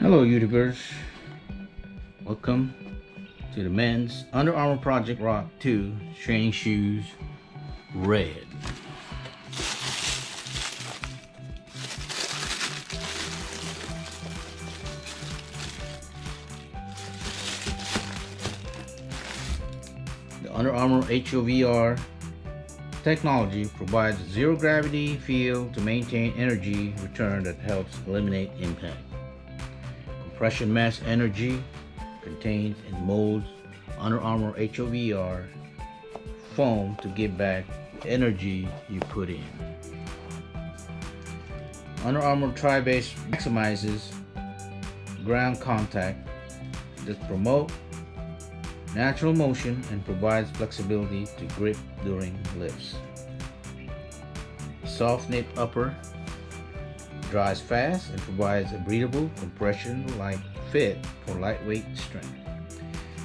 Hello YouTubers, welcome to the men's Under Armour Project Rock 2 training shoes red. The Under Armour HOVR technology provides a zero gravity field to maintain energy return that helps eliminate impact. Compression mass energy contained in molds Under Armour HOVR foam to give back the energy you put in. Under Armour Tri-Base maximizes ground contact that promote natural motion and provides flexibility to grip during lifts. Soft knit upper dries fast and provides a breathable, compression-like fit for lightweight strength.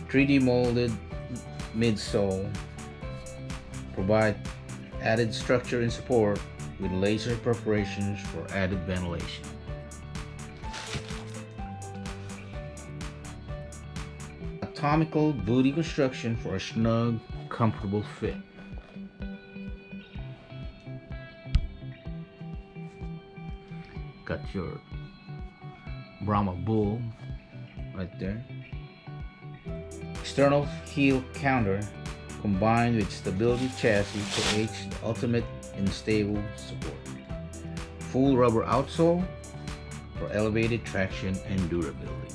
3D molded midsole provide added structure and support with laser perforations for added ventilation. Atomical booty construction for a snug, comfortable fit. Got your Brahma bull right there. External heel counter combined with stability chassis creates the ultimate in stable support. Full rubber outsole for elevated traction and durability.